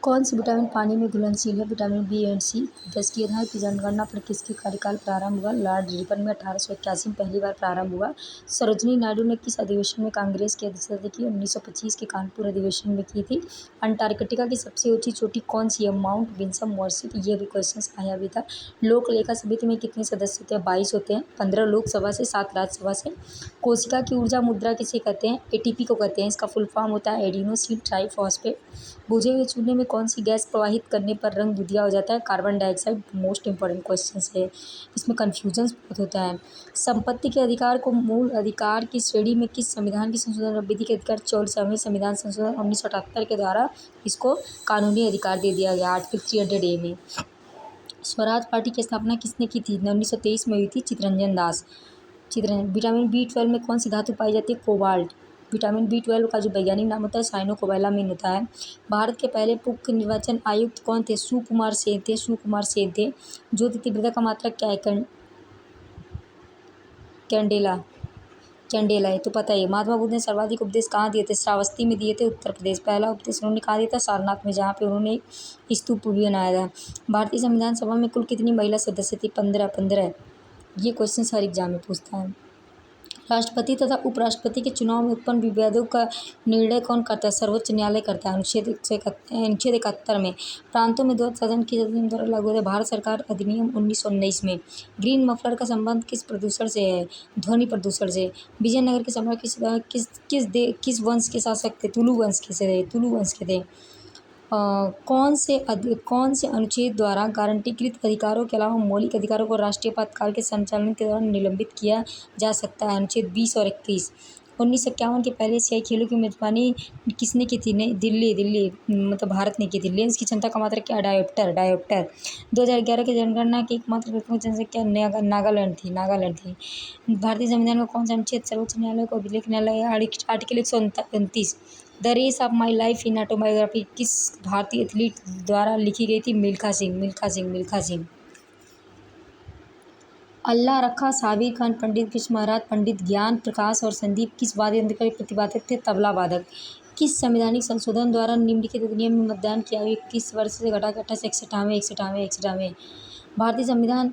कौन C vitamin पानी में घुलनशील है? विटामिन बी एंड सी। 10 की आधार की जनगणना पर किसके कार्यकाल प्रारंभ हुआ? लॉर्ड रिपन में 1881 में पहली बार प्रारंभ हुआ। सरोजिनी नायडू ने किस अधिवेशन में कांग्रेस की अध्यक्षता की? 1925 के कानपुर अधिवेशन में की थी। अंटार्कटिका की सबसे ऊंची चोटी कौन सी है? Mount Vinson Morris. ये भी क्वेश्चन आया भी था। लोक लेखा समिति में कितने सदस्य होते हैं? 22 होते हैं। 15 लोकसभा से, 7 राज्यसभा से। कोशिका की ऊर्जा मुद्रा किसे कहते हैं? एटीपी को कहते हैं। इसका फुल फॉर्म होता है एडिनोसिन ट्राइफॉस्फेट। बुझे हुए चूल्हे में कौन सी गैस प्रवाहित करने पर रंग दूधिया हो जाता है? Carbon dioxide. Most important question है, इसमें कन्फ्यूजन बहुत होता है। संपत्ति के अधिकार को मूल अधिकार की श्रेणी में किस संविधान की संशोधन विधि के अधिकार 14वें संविधान संशोधन 1978 के द्वारा इसको कानूनी अधिकार दे दिया गया आर्टिकल 300A में। स्वराज पार्टी की स्थापना किसने की थी? 1923 में हुई थी, चित्तरंजन दास। विटामिन B12 में कौन सी धातु पाई जाती है? कोबाल्ट। विटामिन B12 का जो वैज्ञानिक नाम होता है साइनोकोबालामिन होता है। भारत के पहले मुख्य निर्वाचन आयुक्त कौन थे? सुकुमार सेन थे। सुकुमार सेन थे। ज्योति तीव्रता का मात्रक क्या है? कैंडेला। कैंडेला है तो पता ही है। महात्मा बुद्ध ने सर्वाधिक उपदेश कहाँ दिए थे? श्रावस्ती में दिए थे, उत्तर प्रदेश। पहला उपदेश उन्होंने कहाँ दिया था? सारनाथ में, जहाँ पे उन्होंने एक स्तूप भी बनाया था। भारतीय संविधान सभा में कुल कितनी महिला सदस्य थी? 15। ये क्वेश्चन हर एग्जाम में पूछता है। राष्ट्रपति तथा उपराष्ट्रपति के चुनाव में उत्पन्न विवादों का निर्णय कौन करता है? सर्वोच्च न्यायालय करता है। अनुच्छेद 71 में प्रांतों में द्वैध सदन की अधिनियम द्वारा लागू होता है। भारत सरकार अधिनियम 1919 में। ग्रीन मफलर का संबंध किस प्रदूषण से है? ध्वनि प्रदूषण से। विजयनगर के सम्राट किस वंश के शासक थे? तुलु वंश के थे। कौन से अनुच्छेद द्वारा गारंटीकृत अधिकारों के अलावा मौलिक अधिकारों को राष्ट्रीय आपातकाल के संचालन के दौरान निलंबित किया जा सकता है? अनुच्छेद 20 और 31। 1951 के पहले एशियाई खेलों की मेजबानी किसने की थी? दिल्ली मतलब भारत ने की थी। लेंस की क्षमता का मात्रक क्या है? डायोप्टर। 2011 की जनगणना की एकमात्र प्रमुख जनसंख्या नागालैंड थी। भारतीय संविधान में कौन सा अनुच्छेद सर्वोच्च न्यायालय को अभिलेख न्यायालय? Article 129। The race of my life in autobiography किस भारतीय एथलीट द्वारा लिखी गई थी? मिल्खा सिंह। अल्लाह रखा, साबिर खान, पंडित कृष्ण महाराज, पंडित ज्ञान प्रकाश और संदीप किस वाद्य यंत्र के प्रतिवादक थे? तबला वादक। किस संवैधानिक संशोधन द्वारा निम्नलिखित अधिनियम में मतदान की आयु 21 वर्ष से घटाकर 28 से 61वें? भारतीय संविधान